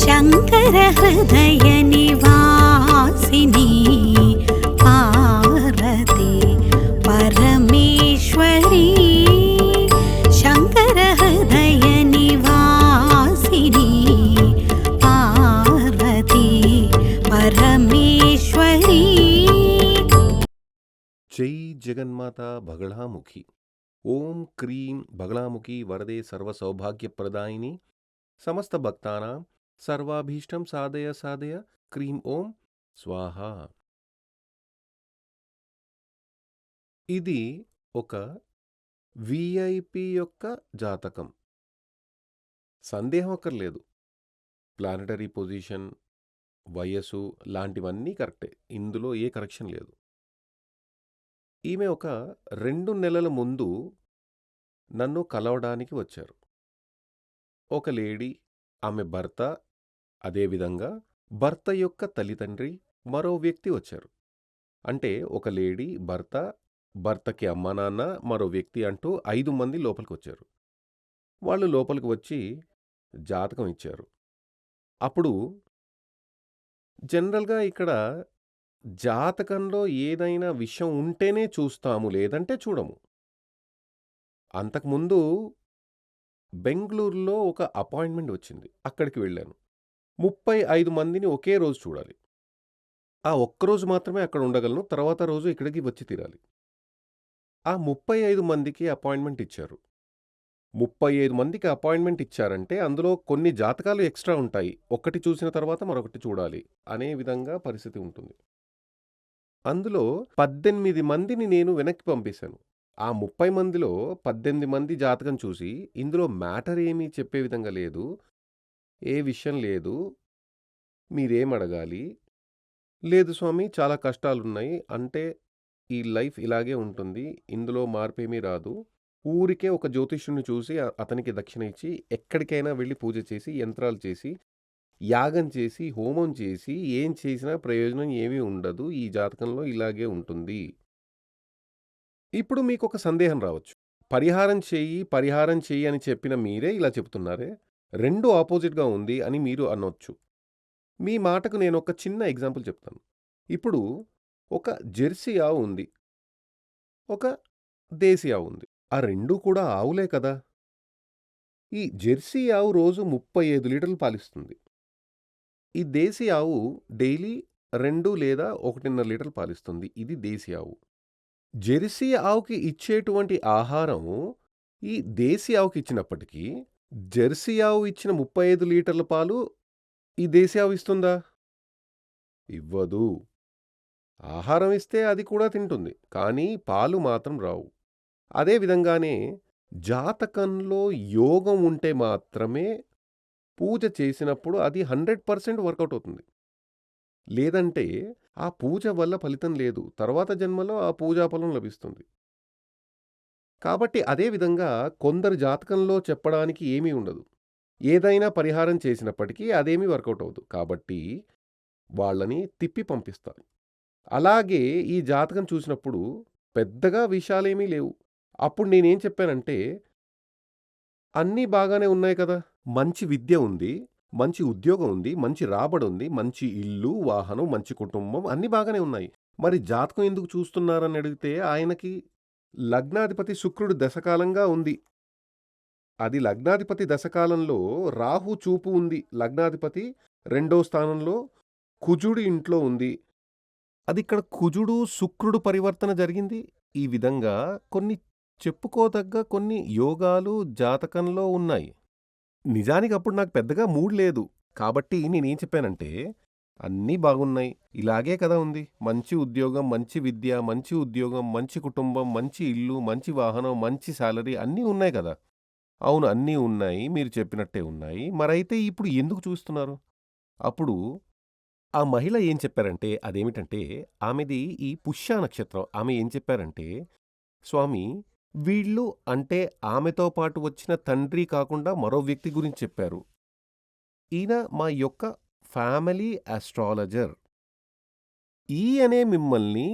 శంకర హృదయ నివాసిని పార్వతి పరమేశ్వరి శంకర హృదయ నివాసిని పార్వతి పరమేశ్వరి. జై జగన్మాత బగళాముఖి. ఓం క్రీం బగళాముఖి వరదే సర్వసౌభాగ్యప్రదాయిని సమస్త భక్తానాం సర్వాభీష్టం సాధయ సాధయ క్రీం ఓం స్వాహ. ఇది ఒక విఐపి యొక్క జాతకం. సందేహం అక్కర్లేదు. ప్లానటరీ పొజిషన్, వయస్సు లాంటివన్నీ కరెక్టే. ఇందులో ఏ కరెక్షన్ లేదు. ఈమె ఒక 2 నెలల ముందు నన్ను కలవడానికి వచ్చారు. ఒక లేడీ, ఆమె భర్త, అదేవిధంగా భర్త యొక్క తల్లిదండ్రి, మరో వ్యక్తి వచ్చారు. అంటే ఒక లేడీ, భర్త, భర్తకి అమ్మా నాన్న, మరో వ్యక్తి అంటూ 5 మంది లోపలికి వచ్చారు. వాళ్ళు లోపలికి వచ్చి జాతకం ఇచ్చారు. అప్పుడు జనరల్గా ఇక్కడ జాతకంలో ఏదైనా విషయం ఉంటేనే చూస్తాము, లేదంటే చూడము. అంతకుముందు బెంగళూరులో ఒక అపాయింట్మెంట్ వచ్చింది. అక్కడికి వెళ్ళాను. 35 మందిని ఒకే రోజు చూడాలి. ఆ ఒక్కరోజు మాత్రమే అక్కడ ఉండగలను. తర్వాత రోజు ఇక్కడికి వచ్చి తీరాలి. ఆ 35 మందికి అపాయింట్మెంట్ ఇచ్చారు. 35 మందికి అపాయింట్మెంట్ ఇచ్చారంటే అందులో కొన్ని జాతకాలు ఎక్స్ట్రా ఉంటాయి. ఒకటి చూసిన తర్వాత మరొకటి చూడాలి అనే విధంగా పరిస్థితి ఉంటుంది. అందులో 18 మందిని నేను వెనక్కి పంపేశాను. ఆ 30 మందిలో 18 మంది జాతకం చూసి ఇందులో మ్యాటర్ ఏమీ చెప్పే విధంగా లేదు, ఏ విషయం లేదు, మీరేమడగాలి, లేదు స్వామి చాలా కష్టాలున్నాయి, అంటే ఈ లైఫ్ ఇలాగే ఉంటుంది, ఇందులో మార్పేమీ రాదు, ఊరికే ఒక జ్యోతిష్యుని చూసి అతనికి దక్షిణ ఇచ్చి ఎక్కడికైనా వెళ్ళి పూజ చేసి, యంత్రాలు చేసి, యాగం చేసి, హోమం చేసి ఏం చేసినా ప్రయోజనం ఏమీ ఉండదు, ఈ జాతకంలో ఇలాగే ఉంటుంది. ఇప్పుడు మీకొక సందేహం రావచ్చు. పరిహారం చెయ్యి అని చెప్పిన మీరే ఇలా చెప్తున్నారే, 2 ఆపోజిట్‌గా ఉంది అని మీరు అనొచ్చు. మీ మాటకు నేనొక చిన్న ఎగ్జాంపుల్ చెప్తాను. ఇప్పుడు ఒక జెర్సీ ఆవు ఉంది, ఒక దేశీ ఆవు ఉంది. ఆ 2 కూడా ఆవులే కదా! ఈ జెర్సీ ఆవు రోజు 35 లీటర్లు పాలిస్తుంది. ఈ దేశీ ఆవు డైలీ 2 లేదా 1.5 లీటర్లు పాలిస్తుంది. ఇది దేశీ ఆవు. జెర్సీ ఆవుకి ఇచ్చేటువంటి ఆహారం ఈ దేశీ ఆవుకి ఇచ్చినప్పటికీ, జెర్సీ ఆవు ఇచ్చిన 35 లీటర్ల పాలు ఈ దేశీ ఆవు ఇస్తుందా? ఇవ్వదు. ఆహారం ఇస్తే అది కూడా తింటుంది, కానీ పాలు మాత్రం రావు. అదే విధంగానే జాతకంలో యోగం ఉంటే మాత్రమే పూజ చేసినప్పుడు అది 100% వర్కౌట్ అవుతుంది. లేదంటే ఆ పూజ వల్ల ఫలితం లేదు. తర్వాత జన్మలో ఆ పూజా ఫలం లభిస్తుంది. కాబట్టి అదే విధంగా కొందరు జాతకంలో చెప్పడానికి ఏమీ ఉండదు. ఏదైనా పరిహారం చేసినప్పటికీ అదేమీ వర్కౌట్ అవ్వదు. కాబట్టి వాళ్ళని తిప్పి పంపిస్తారు. అలాగే ఈ జాతకం చూసినప్పుడు పెద్దగా విషయాలేమీ లేవు. అప్పుడు నేనేం చెప్పానంటే, అన్నీ బాగానే ఉన్నాయి కదా! మంచి విద్య ఉంది, మంచి ఉద్యోగం ఉంది, మంచి రాబడుంది, మంచి ఇల్లు, వాహనం, మంచి కుటుంబం అన్నీ బాగానే ఉన్నాయి. మరి జాతకం ఎందుకు చూస్తున్నారని అడిగితే ఆయనకి లగ్నాధిపతి శుక్రుడు దశకాలంగా ఉంది. అది లగ్నాధిపతి దశకాలంలో రాహు చూపు ఉంది. లగ్నాధిపతి 2వ స్థానంలో కుజుడి ఇంట్లో ఉంది. అదిక్కడ కుజుడు, శుక్రుడు పరివర్తన జరిగింది. ఈ విధంగా కొన్ని చెప్పుకోదగ్గ కొన్ని యోగాలు జాతకంలో ఉన్నాయి. నిజానికి అప్పుడు నాకు పెద్దగా మూడ్ లేదు. కాబట్టి నేనేం చెప్పానంటే, అన్నీ బాగున్నాయి, ఇలాగే కదా ఉంది. మంచి ఉద్యోగం, మంచి విద్య, మంచి ఉద్యోగం, మంచి కుటుంబం, మంచి ఇల్లు, మంచి వాహనం, మంచి సాలరీ అన్నీ ఉన్నాయి కదా! అవును, అన్నీ ఉన్నాయి. మీరు చెప్పినట్టే ఉన్నాయి. మరైతే ఇప్పుడు ఎందుకు చూస్తున్నారు? అప్పుడు ఆ మహిళ ఏం చెప్పారంటే, అదేమిటంటే ఆమెది ఈ పుష్య నక్షత్రం. ఆమె ఏం చెప్పారంటే, స్వామి వీళ్ళు అంటే ఆమెతో పాటు వచ్చిన తండ్రి కాకుండా మరో వ్యక్తి గురించి చెప్పారు. ఈయన మా యొక్క ఫ్యామిలీ ఆస్ట్రాలజర్. ఈయనే మిమ్మల్ని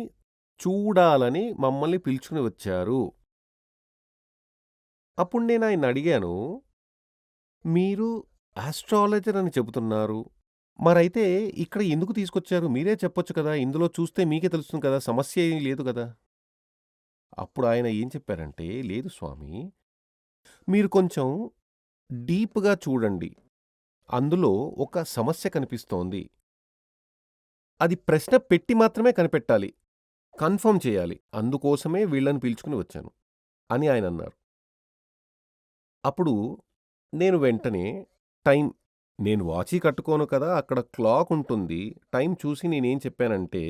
చూడాలని మమ్మల్ని పిలుచుకుని వచ్చారు. అప్పుడు నేను ఆయన అడిగాను, మీరు ఆస్ట్రాలజర్ అని చెబుతున్నారు. మరైతే ఇక్కడ ఎందుకు తీసుకొచ్చారు? మీరే చెప్పొచ్చు కదా! ఇందులో చూస్తే మీకే తెలుస్తుంది కదా! సమస్య ఏమీ లేదు కదా! అప్పుడు ఆయన ఏం చెప్పారంటే, లేదు స్వామీ, మీరు కొంచెం డీప్‌గా చూడండి. అందులో ఒక సమస్య కనిపిస్తోంది. అది ప్రశ్న పెట్టి మాత్రమే కనిపెట్టాలి. కన్ఫర్మ్ చేయాలి. అందుకోసమే వీళ్ళని పిలుచుకొని వచ్చాను అని ఆయనన్నారు. అప్పుడు నేను వెంటనే టైం నేను వాచీ కట్టుకోను కదా! అక్కడ క్లాక్ ఉంటుంది. టైం చూసి నేనేం చెప్పానంటే,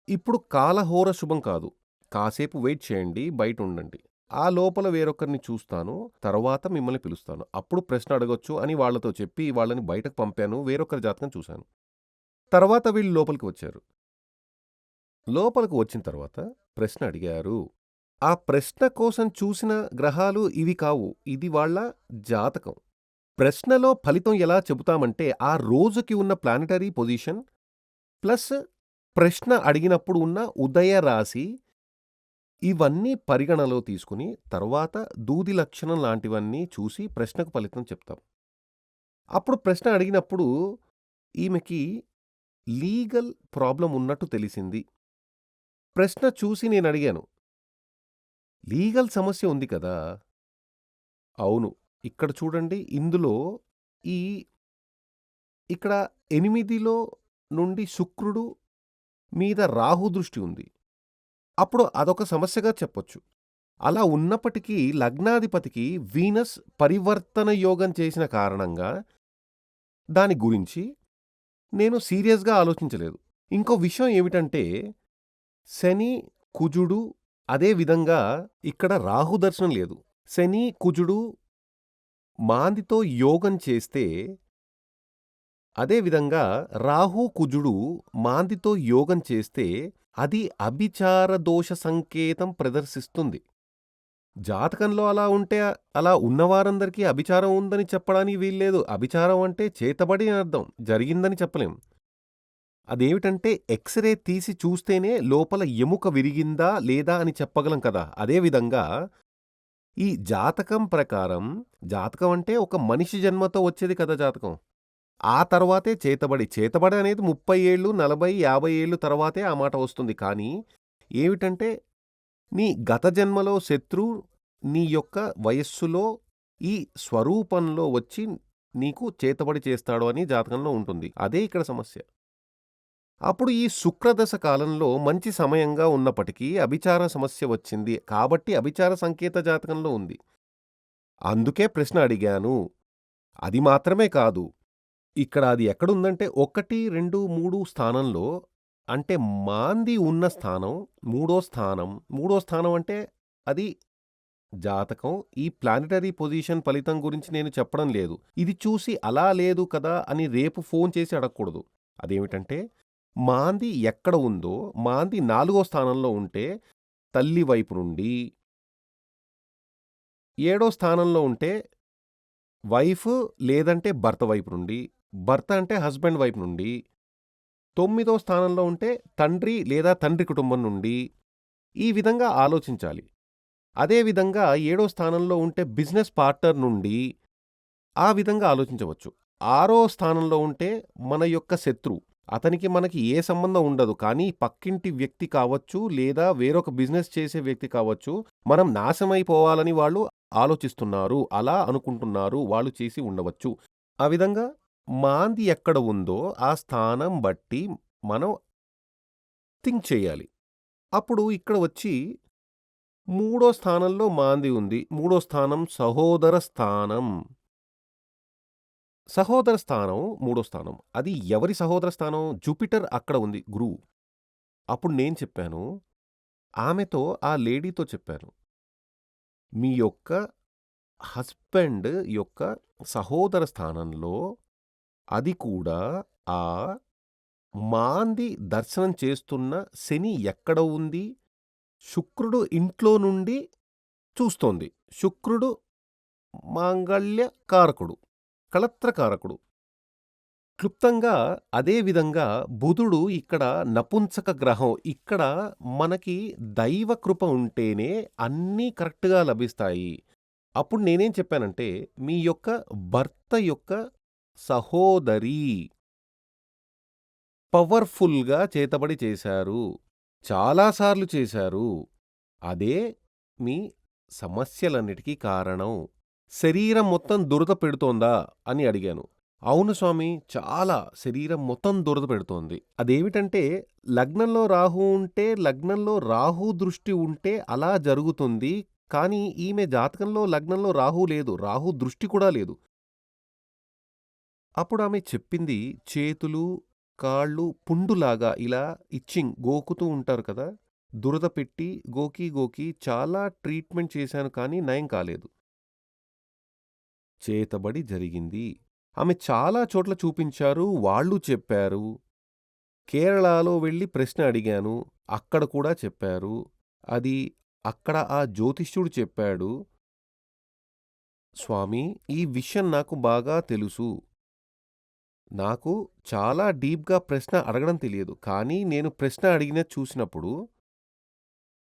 ఇప్పుడు కాలహోర శుభం కాదు. కాసేపు వెయిట్ చేయండి. బయటుండండి. ఆ లోపల వేరొకరిని చూస్తాను. తర్వాత మిమ్మల్ని పిలుస్తాను. అప్పుడు ప్రశ్న అడగొచ్చు అని వాళ్ళతో చెప్పి వాళ్ళని బయటకు పంపాను. వేరొకరి జాతకం చూశాను. తర్వాత వీళ్ళు లోపలికి వచ్చారు. లోపలికి వచ్చిన తర్వాత ప్రశ్న అడిగారు. ఆ ప్రశ్న కోసం చూసిన గ్రహాలు ఇవి కావు. ఇది వాళ్ళ జాతకం. ప్రశ్నలో ఫలితం ఎలా చెబుతామంటే, ఆ రోజుకి ఉన్న ప్లానెటరీ పొజిషన్ ప్లస్ ప్రశ్న అడిగినప్పుడు ఉన్న ఉదయ రాశి ఇవన్నీ పరిగణలో తీసుకుని తర్వాత దూది లక్షణం లాంటివన్నీ చూసి ప్రశ్నకు ఫలితం చెప్తాం. అప్పుడు ప్రశ్న అడిగినప్పుడు ఈమెకి లీగల్ ప్రాబ్లమ్ ఉన్నట్టు తెలిసింది. ప్రశ్న చూసి నేనడిగాను, లీగల్ సమస్య ఉంది కదా! అవును. ఇక్కడ చూడండి ఇందులో ఈ ఇక్కడ 8లో నుండి శుక్రుడు మీద రాహు దృష్టి ఉంది. అప్పుడు అదొక సమస్యగా చెప్పొచ్చు. అలా ఉన్నప్పటికీ లగ్నాధిపతికి వీనస్ పరివర్తన యోగం చేసిన కారణంగా దాని గురించి నేను సీరియస్‌గా ఆలోచించలేదు. ఇంకో విషయం ఏమిటంటే శని, కుజుడు అదే విధంగా ఇక్కడ రాహు దర్శనం లేదు. శని, కుజుడు మాందితో యోగం చేస్తే అదే విధంగా రాహు, కుజుడు మాందితో యోగం చేస్తే అది అభిచార దోష సంకేతం ప్రదర్శిస్తుంది. జాతకంలో అలా ఉంటే అలా ఉన్నవారందరికీ అభిచారం ఉందని చెప్పడానికి వీల్లేదు. అభిచారం అంటే చేతబడి అని అర్థం. జరిగిందని చెప్పలేం. అదేమిటంటే ఎక్స్‌రే తీసి చూస్తేనే లోపల ఎముక విరిగిందా లేదా అని చెప్పగలం కదా! అదే విధంగా ఈ జాతకం ప్రకారం జాతకం అంటే ఒక మనిషి జన్మతో వచ్చేది కదా జాతకం. ఆ తర్వాతే చేతబడి. చేతబడి అనేది 30 ఏళ్ళు, 40, 50 ఏళ్ళు తర్వాతే ఆ మాట వస్తుంది. కానీ ఏమిటంటే నీ గత జన్మలో శత్రువు నీ యొక్క వయస్సులో ఈ స్వరూపంలో వచ్చి నీకు చేతబడి చేస్తాడు అని జాతకంలో ఉంటుంది. అదే ఇక్కడ సమస్య. అప్పుడు ఈ శుక్రదశ కాలంలో మంచి సమయంగా ఉన్నప్పటికీ అభిచార సమస్య వచ్చింది. కాబట్టి అభిచార సంకేత జాతకంలో ఉంది. అందుకే ప్రశ్న అడిగాను. అది మాత్రమే కాదు. ఇక్కడ అది ఎక్కడుందంటే 1, 2, 3 స్థానంలో అంటే మాంది ఉన్న స్థానం, మూడో స్థానం అంటే అది జాతకం. ఈ ప్లానెటరీ పొజిషన్ ఫలితం గురించి నేను చెప్పడం లేదు. ఇది చూసి అలా లేదు కదా అని రేపు ఫోన్ చేసి అడగకూడదు. అదేమిటంటే మాంది ఎక్కడ ఉందో మాంది 4వ స్థానంలో ఉంటే తల్లి వైపు నుండి, 7వ స్థానంలో ఉంటే వైఫ్ లేదంటే భర్త వైపు నుండి, భర్త అంటే హస్బెండ్ వైపు నుండి, 9వ స్థానంలో ఉంటే తండ్రి లేదా తండ్రి కుటుంబం నుండి ఈ విధంగా ఆలోచించాలి. అదే విధంగా 7వ స్థానంలో ఉంటే బిజినెస్ పార్ట్నర్ నుండి ఆ విధంగా ఆలోచించవచ్చు. 6వ స్థానంలో ఉంటే మన యొక్క శత్రువు. అతనికి మనకి ఏ సంబంధం ఉండదు. కానీ పక్కింటి వ్యక్తి కావచ్చు లేదా వేరొక బిజినెస్ చేసే వ్యక్తి కావచ్చు. మనం నాశనమైపోవాలని వాళ్ళు ఆలోచిస్తున్నారు. అలా అనుకుంటున్నారు. వాళ్ళు చేసి ఉండవచ్చు. ఆ విధంగా మాంది ఎక్కడ ఉందో ఆ స్థానం బట్టి మనం థింక్ చేయాలి. అప్పుడు ఇక్కడ వచ్చి 3వ స్థానంలో మాంది ఉంది. 3వ స్థానం సహోదర స్థానం. సహోదర స్థానం 3వ స్థానం. అది ఎవరి సహోదర స్థానం? జూపిటర్ అక్కడ ఉంది గురువు. అప్పుడు నేను చెప్పాను, ఆమెతో ఆ లేడీతో చెప్పాను. మీ యొక్క హస్బెండ్ యొక్క సహోదర స్థానంలో అది కూడా ఆ మాంది దర్శనం చేస్తున్న శని ఎక్కడ ఉంది? శుక్రుడు ఇంట్లో నుండి చూస్తోంది. శుక్రుడు మాంగళ్య కారకుడు, కళత్రకారకుడు. క్లుప్తంగా అదే విధంగా బుధుడు ఇక్కడ నపుంసక గ్రహం. ఇక్కడ మనకి దైవ కృప ఉంటేనే అన్నీ కరెక్ట్‌గా లభిస్తాయి. అప్పుడు నేనేం చెప్పానంటే, మీ యొక్క భర్త యొక్క సహోదరి పవర్‌ఫుల్‌గా చేతబడి చేశారు. చాలా సార్లు చేశారు. అదే మీ సమస్యలన్నిటికీ కారణం. శరీరం మొత్తం దురద పెడుతోందా అని అడిగాను. అవును స్వామీ, చాలా శరీరం మొత్తం దురద పెడుతోంది. అదేమిటంటే లగ్నంలో రాహు ఉంటే, లగ్నంలో రాహు దృష్టి ఉంటే అలా జరుగుతుంది. కానీ ఈమె జాతకంలో లగ్నంలో రాహు లేదు. రాహు దృష్టి కూడా లేదు. అప్పుడామె చెప్పింది చేతులు, కాళ్ళు పుండులాగా ఇలా ఇచ్చింగ్ గోకుతూ ఉంటారు కదా! దురద పెట్టి గోకి గోకి చాలా ట్రీట్మెంట్ చేశాను కానీ నయం కాలేదు. చేతబడి జరిగింది. ఆమె చాలా చోట్ల చూపించారు. వాళ్ళు చెప్పారు. కేరళలో వెళ్లి ప్రశ్న అడిగాను. అక్కడ కూడా చెప్పారు. అది అక్కడ ఆ జ్యోతిష్యుడు చెప్పాడు. స్వామీ, ఈ విషయం నాకు బాగా తెలుసు. నాకు చాలా డీప్‌గా ప్రశ్న అడగడం తెలియదు. కానీ నేను ప్రశ్న అడిగినది చూసినప్పుడు,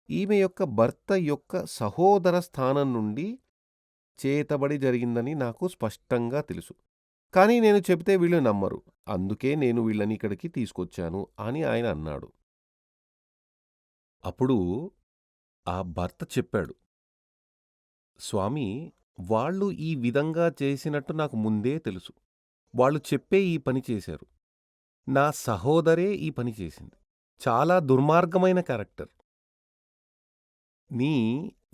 ఈమె యొక్క భర్త యొక్క సహోదర స్థానం నుండి చేతబడి జరిగిందని నాకు స్పష్టంగా తెలుసు. కానీ నేను చెబితే వీళ్ళు నమ్మరు. అందుకే నేను వీళ్ళని ఇక్కడికి తీసుకొచ్చాను అని ఆయన అన్నాడు. అప్పుడు ఆ భర్త చెప్పాడు, స్వామీ, వాళ్ళు ఈ విధంగా చేసినట్టు నాకు ముందే తెలుసు. వాళ్ళు చెప్పే ఈ పని చేశారు. నా సహోదరే ఈ పని చేసింది. చాలా దుర్మార్గమైన క్యారెక్టర్. నీ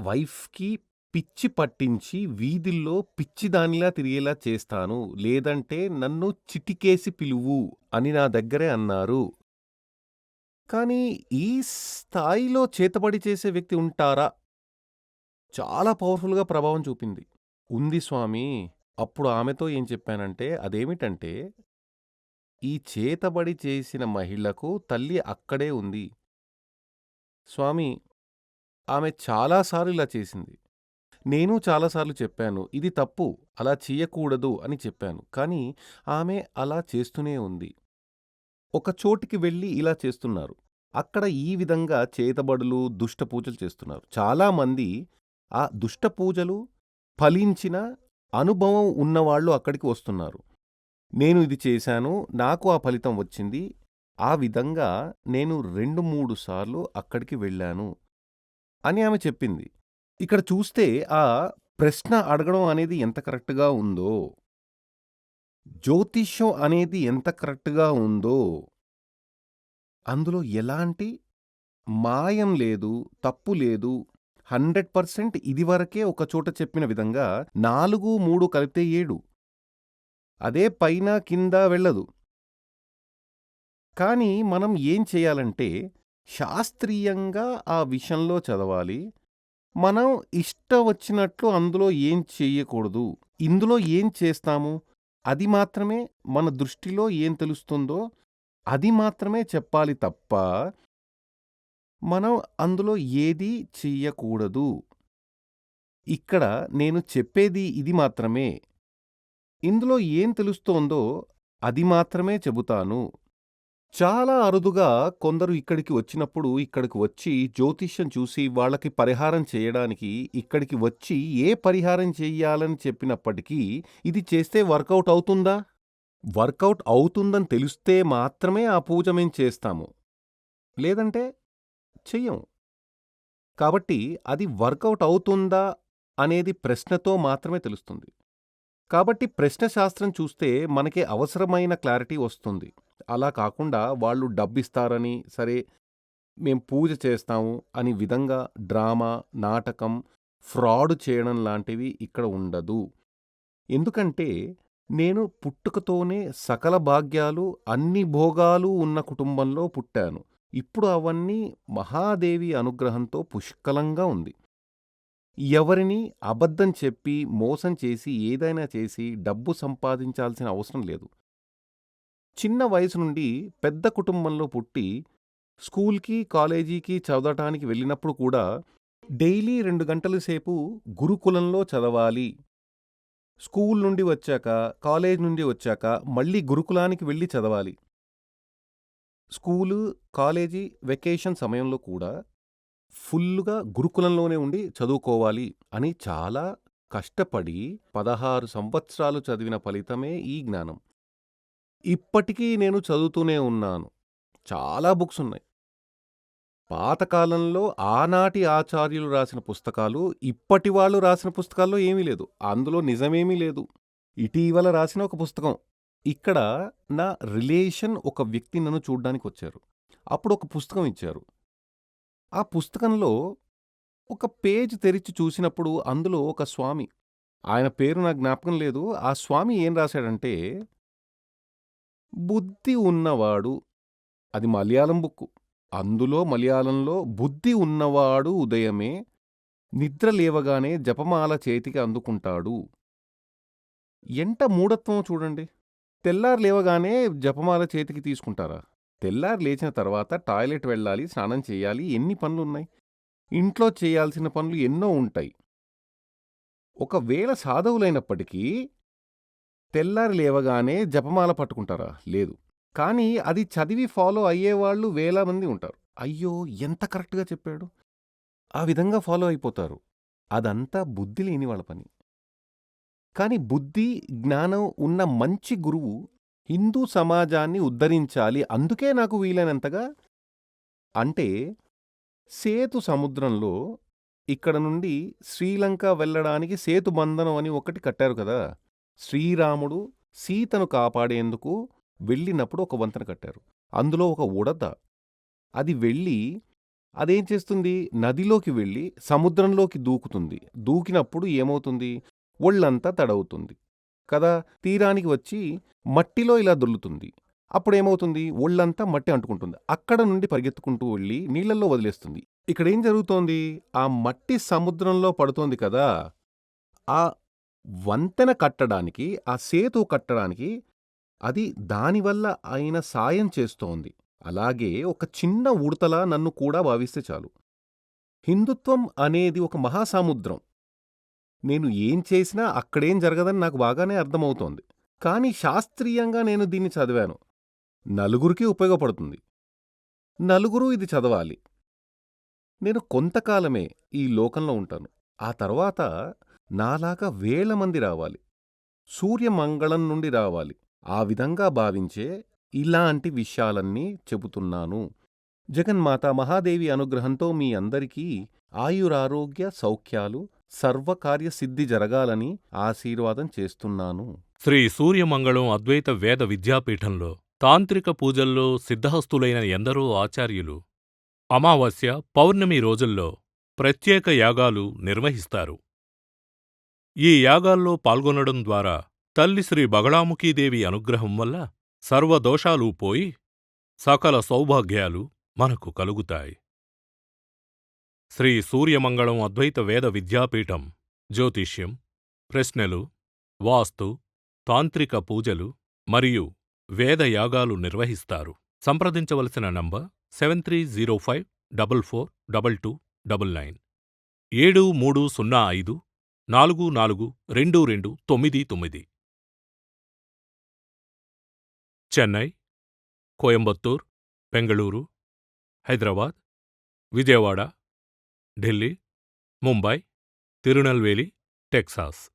వైఫ్‌కి పిచ్చి పట్టించి వీధిల్లో పిచ్చిదానిలా తిరిగేలా చేస్తాను. లేదంటే నన్ను చిటికేసి పిలువు అని నా దగ్గరే అన్నారు. కానీ ఈ స్థాయిలో చేతబడి చేసే వ్యక్తి ఉంటారా? చాలా పవర్‌ఫుల్‌గా ప్రభావం చూపింది. ఉంది స్వామీ. అప్పుడు ఆమెతో ఏం చెప్పానంటే, అదేమిటంటే, ఈ చేతబడి చేసిన మహిళకు తల్లి అక్కడే ఉంది. స్వామీ, ఆమె చాలా సార్లు ఇలా చేసింది. నేను చాలా సార్లు చెప్పాను. ఇది తప్పు. అలా చెయ్యకూడదు అని చెప్పాను. కానీ ఆమె అలా చేస్తూనే ఉంది. ఒక చోటికి వెళ్లి ఇలా చేస్తున్నారు. అక్కడ ఈ విధంగా చేతబడులు, దుష్ట పూజలు చేస్తున్నారు. చాలామంది ఆ దుష్ట పూజలు ఫలించిన అనుభవం ఉన్నవాళ్ళు అక్కడికి వస్తున్నారు. నేను ఇది చేశాను. నాకు ఆ ఫలితం వచ్చింది. ఆ విధంగా నేను 2, 3 సార్లు అక్కడికి వెళ్ళాను అని ఆమె చెప్పింది. ఇక్కడ చూస్తే ఆ ప్రశ్న అడగడం అనేది ఎంత కరెక్ట్‌గా ఉందో, జ్యోతిష్యం అనేది ఎంత కరెక్ట్‌గా ఉందో, అందులో ఎలాంటి మాయం లేదు, తప్పు లేదు. 100% ఇదివరకే ఒక చోట చెప్పిన విధంగా 4, 3 కలిపితే 7. అదే పైన, కింద వెళ్ళదు. కానీ మనం ఏం చేయాలంటే, శాస్త్రీయంగా ఆ విషయంలో చదవాలి. మనం ఇష్టం వచ్చినట్లు అందులో ఏం చెయ్యకూడదు. ఇందులో ఏం చేస్తాము, అది మాత్రమే మన దృష్టిలో ఏం తెలుస్తుందో, అది మాత్రమే చెప్పాలి తప్ప, మనం అందులో ఏదీ చెయ్యకూడదు. ఇక్కడ నేను చెప్పేది ఇది మాత్రమే. ఇందులో ఏం తెలుస్తోందో అది మాత్రమే చెబుతాను. చాలా అరుదుగా కొందరు ఇక్కడికి వచ్చినప్పుడు, ఇక్కడికి వచ్చి జ్యోతిష్యం చూసి వాళ్ళకి పరిహారం చేయడానికి ఇక్కడికి వచ్చి ఏ పరిహారం చెయ్యాలని చెప్పినప్పటికీ, ఇది చేస్తే వర్కౌట్ అవుతుందా? వర్కౌట్ అవుతుందని తెలిస్తే మాత్రమే ఆ పూజ మేం చేస్తాము. లేదంటే చెయ్యం. కాబట్టి అది వర్కౌట్ అవుతుందా అనేది ప్రశ్నతో మాత్రమే తెలుస్తుంది. కాబట్టి ప్రశ్న శాస్త్రం చూస్తే మనకి అవసరమైన క్లారిటీ వస్తుంది. అలా కాకుండా వాళ్ళు డబ్బిస్తారని, సరే మేం పూజ చేస్తాము అని విధంగా డ్రామా, నాటకం, ఫ్రాడ్ చేయడం లాంటివి ఇక్కడ ఉండదు. ఎందుకంటే నేను పుట్టుకతోనే సకల భాగ్యాలు, అన్ని భోగాలు ఉన్న కుటుంబంలో పుట్టాను. ఇప్పుడు అవన్నీ మహాదేవి అనుగ్రహంతో పుష్కలంగా ఉంది. ఎవరిని అబద్ధం చెప్పి, మోసం చేసి, ఏదైనా చేసి డబ్బు సంపాదించాల్సిన అవసరం లేదు. చిన్న వయసు నుండి పెద్ద కుటుంబంలో పుట్టి, స్కూల్‌కి, కాలేజీకి చదవటానికి వెళ్ళినప్పుడు కూడా డైలీ 2 గంటల సేపు గురుకులంలో చదవాలి. స్కూల్ నుండి వచ్చాక, కాలేజ్ నుండి వచ్చాక మళ్ళీ గురుకులానికి వెళ్లి చదవాలి. స్కూలు, కాలేజీ వెకేషన్ సమయంలో కూడా ఫుల్లుగా గురుకులంలోనే ఉండి చదువుకోవాలి అని చాలా కష్టపడి 16 సంవత్సరాలు చదివిన ఫలితమే ఈ జ్ఞానం. ఇప్పటికీ నేను చదువుతూనే ఉన్నాను. చాలా బుక్స్ ఉన్నాయి. పాతకాలంలో ఆనాటి ఆచార్యులు రాసిన పుస్తకాలు, ఇప్పటి వాళ్ళు రాసిన పుస్తకాల్లో ఏమీ లేదు. అందులో నిజమేమీ లేదు. ఇటీవల రాసిన ఒక పుస్తకం. ఇక్కడ నా రిలేషన్ ఒక వ్యక్తి నన్ను చూడ్డానికొచ్చారు. అప్పుడు ఒక పుస్తకం ఇచ్చారు. ఆ పుస్తకంలో ఒక పేజ్ తెరిచి చూసినప్పుడు అందులో ఒక స్వామి. ఆయన పేరు నాకు జ్ఞాపకం లేదు. ఆ స్వామి ఏం రాశాడంటే, బుద్ధి ఉన్నవాడు, అది మలయాళం బుక్కు. అందులో మలయాళంలో బుద్ధి ఉన్నవాడు ఉదయమే నిద్ర లేవగానే జపమాల చేతికి అందుకుంటాడు. ఎంత మూఢత్వం చూడండి. తెల్లారి లేవగానే జపమాల చేతికి తీసుకుంటారా? తెల్లారి లేచిన తర్వాత టాయిలెట్ వెళ్ళాలి, స్నానం చేయాలి, ఎన్ని పనులున్నాయి? ఇంట్లో చేయాల్సిన పనులు ఎన్నో ఉంటాయి. ఒకవేళ సాధువులైనప్పటికీ తెల్లారి లేవగానే జపమాల పట్టుకుంటారా? లేదు. కానీ అది చదివి ఫాలో అయ్యేవాళ్ళు వేల మంది ఉంటారు. అయ్యో! ఎంత కరెక్ట్‌గా చెప్పాడు. ఆ విధంగా ఫాలో అయిపోతారు. అదంతా బుద్ధి లేని వాళ్ళ పని. కానీ బుద్ధి, జ్ఞానం ఉన్న మంచి గురువు హిందూ సమాజాన్ని ఉద్ధరించాలి. అందుకే నాకు వీలైనంతగా అంటే సేతు సముద్రంలో ఇక్కడ నుండి శ్రీలంక వెళ్ళడానికి సేతుబంధనం అని ఒకటి కట్టారు కదా! శ్రీరాముడు సీతను కాపాడేందుకు వెళ్ళినప్పుడు ఒక వంతెన కట్టారు. అందులో ఒక ఉడత అది వెళ్ళి అదేం చేస్తుంది? నదిలోకి వెళ్ళి సముద్రంలోకి దూకుతుంది. దూకినప్పుడు ఏమవుతుంది? ఒళ్ళంతా తడవుతుంది కదా! తీరానికి వచ్చి మట్టిలో ఇలా దొర్లుతుంది. అప్పుడేమవుతుంది? ఒళ్ళంతా మట్టి అంటుకుంటుంది. అక్కడ నుండి పరిగెత్తుకుంటూ వెళ్ళి నీళ్ళల్లో వదిలేస్తుంది. ఇక్కడేం జరుగుతోంది? ఆ మట్టి సముద్రంలో పడుతోంది కదా! ఆ వంతెన కట్టడానికి, ఆ సేతు కట్టడానికి అది దానివల్ల అయిన సాయం చేస్తోంది. అలాగే ఒక చిన్న ఉడతలా నన్ను కూడా భావిస్తే చాలు. హిందుత్వం అనేది ఒక మహాసముద్రం. నేను ఏం చేసినా అక్కడేం జరగదని నాకు బాగానే అర్థమవుతోంది. కానీ శాస్త్రీయంగా నేను దీన్ని చదివాను. నలుగురికి ఉపయోగపడుతుంది. నలుగురూ ఇది చదవాలి. నేను కొంతకాలమే ఈ లోకంలో ఉంటాను. ఆ తర్వాత నాలాగా వేల మంది రావాలి. సూర్యమంగళం నుండి రావాలి. ఆ విధంగా భావించే ఇలాంటి విషయాలన్నీ చెబుతున్నాను. జగన్మాత మహాదేవి అనుగ్రహంతో మీ అందరికీ ఆయురారోగ్య సౌఖ్యాలు, సర్వకార్యసిద్ధి జరగాలని ఆశీర్వాదం చేస్తున్నాను. శ్రీ సూర్యమంగళం అద్వైత వేద విద్యాపీఠంలో తాంత్రిక పూజల్లో సిద్ధహస్తులైన ఎందరో ఆచార్యులు అమావాస్య, పౌర్ణమి రోజుల్లో ప్రత్యేక యాగాలు నిర్వహిస్తారు. ఈ యాగాల్లో పాల్గొనడం ద్వారా తల్లి శ్రీ బగళాముఖీదేవి అనుగ్రహం వల్ల సర్వదోషాలూ పోయి సకల సౌభాగ్యాలు మనకు కలుగుతాయి. శ్రీ సూర్యమంగళం అద్వైత వేద విద్యాపీఠం జ్యోతిష్యం, ప్రశ్నలు, వాస్తు, తాంత్రిక పూజలు మరియు వేదయాగాలు నిర్వహిస్తారు. సంప్రదించవలసిన నంబర్ 7305442299 7305442299. చెన్నై, కోయంబత్తూర్, బెంగళూరు, హైదరాబాద్, విజయవాడ, ఢిల్లీ, ముంబై, తిరునల్వేలి, టెక్సాస్.